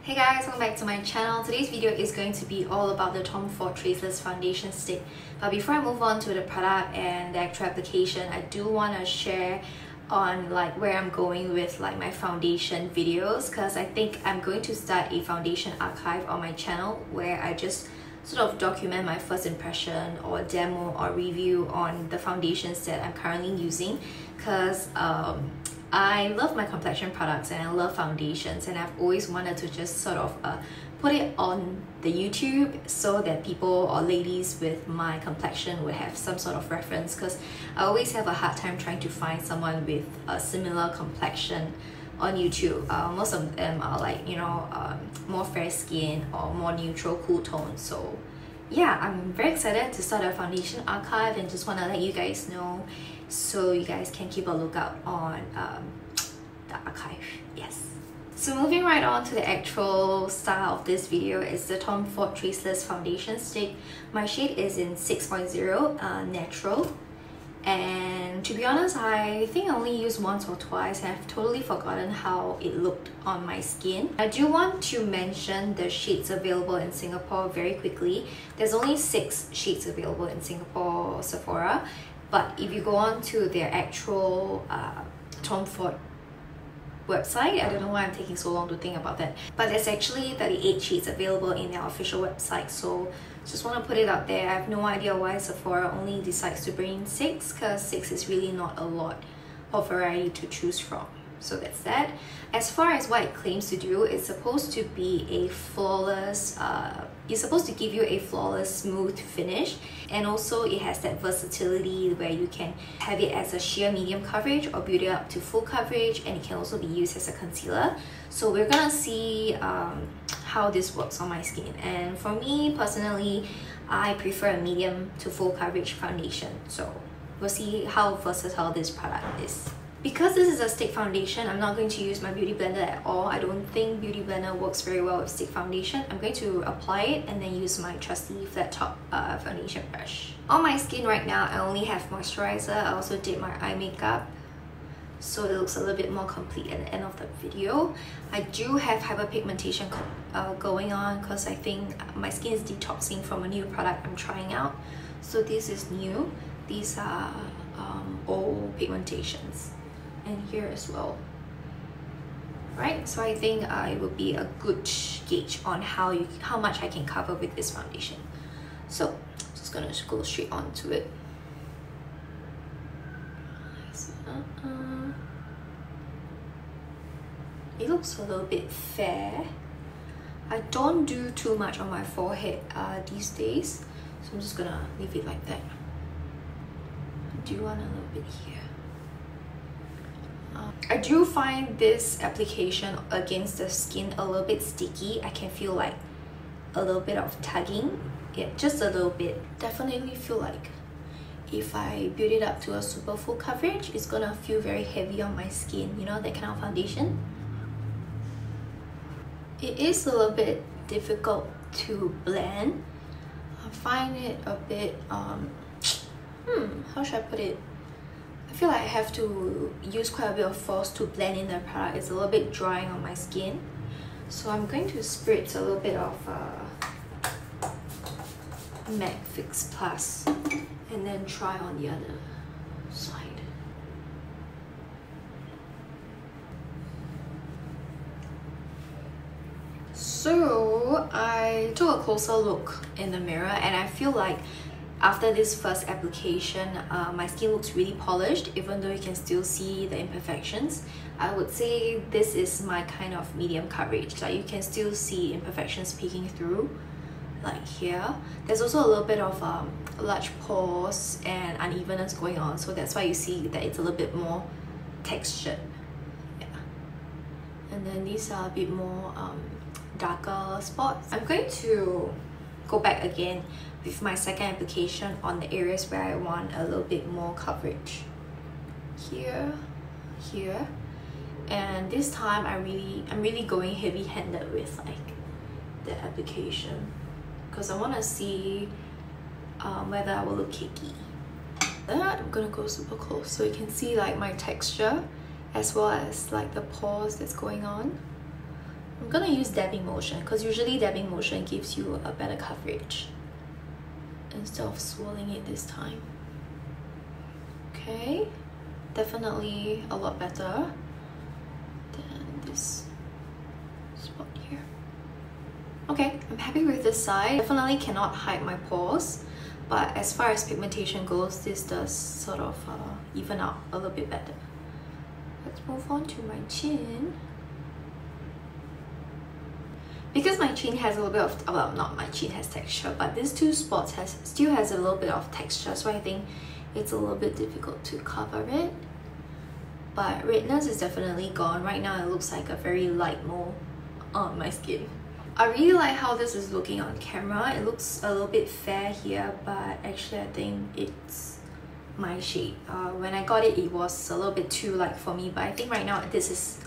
Hey guys, welcome back to my channel. Today's video is going to be all about the Tom Ford Traceless foundation stick. But before I move on to the product and the actual application, I do want to share on where I'm going with my foundation videos, because I think I'm going to start a foundation archive on my channel where I just sort of document my first impression or demo or review on the foundations that I'm currently using, because I love my complexion products and I love foundations, and I've always wanted to just sort of put it on the YouTube so that people or ladies with my complexion would have some sort of reference, because I always have a hard time trying to find someone with a similar complexion on YouTube. Most of them are more fair skin or more neutral cool tone. So yeah, I'm very excited to start a foundation archive and just want to let you guys know so you guys can keep a lookout on the archive. Yes. So moving right on to the actual style of this video is the Tom Ford Traceless foundation stick. My shade is in 6.0 natural, and to be honest, I think I only used once or twice and I've totally forgotten how it looked on my skin. I do want to mention the shades available in Singapore very quickly. There's only 6 shades available in Singapore Sephora, but if you go on to their actual Tom Ford website, I don't know why I'm taking so long to think about that, but there's actually 38 shades available in their official website. So just want to put it out there. I have no idea why Sephora only decides to bring in 6, because 6 is really not a lot of variety to choose from. So that's that. As far as what it claims to do, it's supposed to be a flawless, it's supposed to give you a flawless smooth finish, and also it has that versatility where you can have it as a sheer medium coverage or build it up to full coverage, and it can also be used as a concealer. So we're gonna see how this works on my skin, and for me personally, I prefer a medium to full coverage foundation. So we'll see how versatile this product is. Because this is a stick foundation, I'm not going to use my beauty blender at all. I don't think beauty blender works very well with stick foundation. I'm going to apply it and then use my trusty flat top foundation brush. On my skin right now, I only have moisturizer. I also did my eye makeup, so it looks a little bit more complete at the end of the video. I do have hyperpigmentation going on because I think my skin is detoxing from a new product I'm trying out. So this is new. These are old pigmentations, and here as well, right? So I think it would be a good gauge on how much I can cover with this foundation. So just gonna go straight on to it. It looks a little bit fair. I don't do too much on my forehead these days, so I'm just gonna leave it like that. I do want a little bit here. I do find this application against the skin a little bit sticky. I can feel like a little bit of tugging. Yeah, just a little bit. Definitely feel like if I build it up to a super full coverage, it's gonna feel very heavy on my skin. You know, that kind of foundation. It is a little bit difficult to blend. I find it a bit how should I put it? I feel like I have to use quite a bit of force to blend in the product. It's a little bit drying on my skin, so I'm going to spritz a little bit of MAC Fix Plus and then try on the other side. So I took a closer look in the mirror, and I feel like after this first application, my skin looks really polished, even though you can still see the imperfections. I would say this is my kind of medium coverage. Like, you can still see imperfections peeking through, like here. There's also a little bit of large pores and unevenness going on, so that's why you see that it's a little bit more textured. Yeah. And then these are a bit more darker spots. I'm going to go back again with my second application on the areas where I want a little bit more coverage. Here, and this time I'm really going heavy-handed with the application, because I want to see whether I will look cakey. I'm gonna go super close so you can see my texture as well as the pores that's going on. I'm gonna use dabbing motion because usually dabbing motion gives you a better coverage instead of swirling it this time. Okay, definitely a lot better than this spot here. Okay, I'm happy with this side. Definitely cannot hide my pores, but as far as pigmentation goes, this does sort of even out a little bit better. Let's move on to my chin. Because my chin has a little bit of, well, not my chin has texture, but these two spots still has a little bit of texture, so I think it's a little bit difficult to cover it. But redness is definitely gone. Right now it looks like a very light mole on my skin. I really like how this is looking on camera. It looks a little bit fair here, but actually I think it's my shade. When I got it, it was a little bit too light for me, but I think right now this is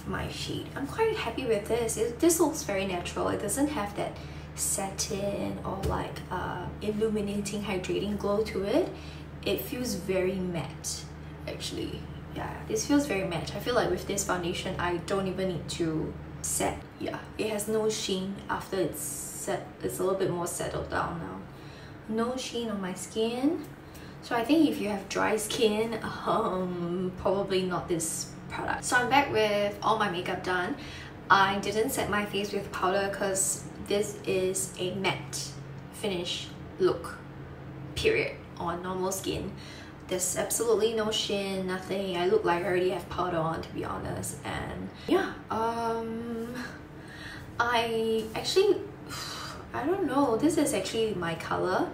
my shade. I'm quite happy with this. This looks very natural. It doesn't have that satin or like illuminating hydrating glow to it. It feels very matte actually. Yeah, this feels very matte. I feel like with this foundation I don't even need to set. Yeah, it has no sheen after it's set. It's a little bit more settled down now. No sheen on my skin. So I think if you have dry skin, probably not this product. So I'm back with all my makeup done. I didn't set my face with powder because this is a matte finish look, period, on normal skin. There's absolutely no sheen, nothing. I look like I already have powder on, to be honest. And yeah, I don't know, this is actually my color,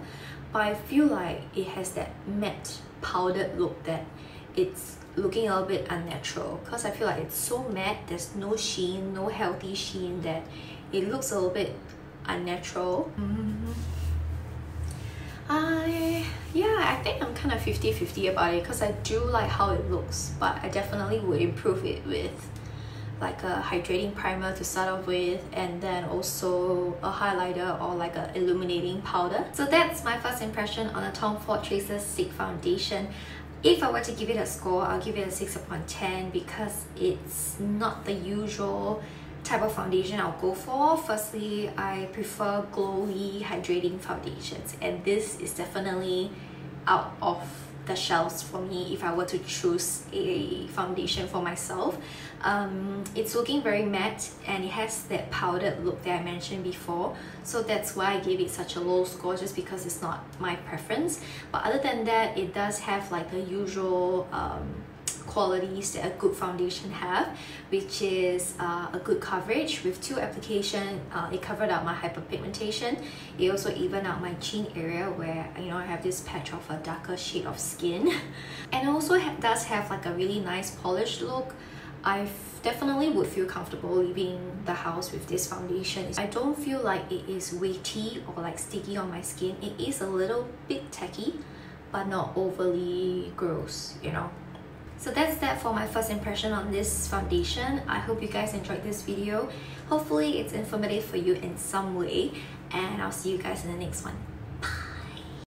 but I feel like it has that matte powdered look that it's looking a little bit unnatural, because I feel like it's so matte, there's no sheen, no healthy sheen, that it looks a little bit unnatural. I think I'm kind of 50-50 about it, because I do like how it looks, but I definitely would improve it with like a hydrating primer to start off with, and then also a highlighter or like a illuminating powder. So that's my first impression on the Tom Ford Traceless Stick Foundation. If I were to give it a score, I'll give it a 6 upon 10 because it's not the usual type of foundation I'll go for. Firstly, I prefer glowy, hydrating foundations, and this is definitely out of the shelves for me if I were to choose a foundation for myself. It's looking very matte and it has that powdered look that I mentioned before, so that's why I gave it such a low score, just because it's not my preference. But other than that, it does have like the usual qualities that a good foundation have, which is a good coverage. With 2 applications, it covered up my hyperpigmentation. It also evened out my chin area where, you know, I have this patch of a darker shade of skin. And also does have like a really nice polished look. I definitely would feel comfortable leaving the house with this foundation. I don't feel like it is weighty or like sticky on my skin. It is a little bit tacky, but not overly gross, you know. So that's that for my first impression on this foundation. I hope you guys enjoyed this video. Hopefully it's informative for you in some way, and I'll see you guys in the next one.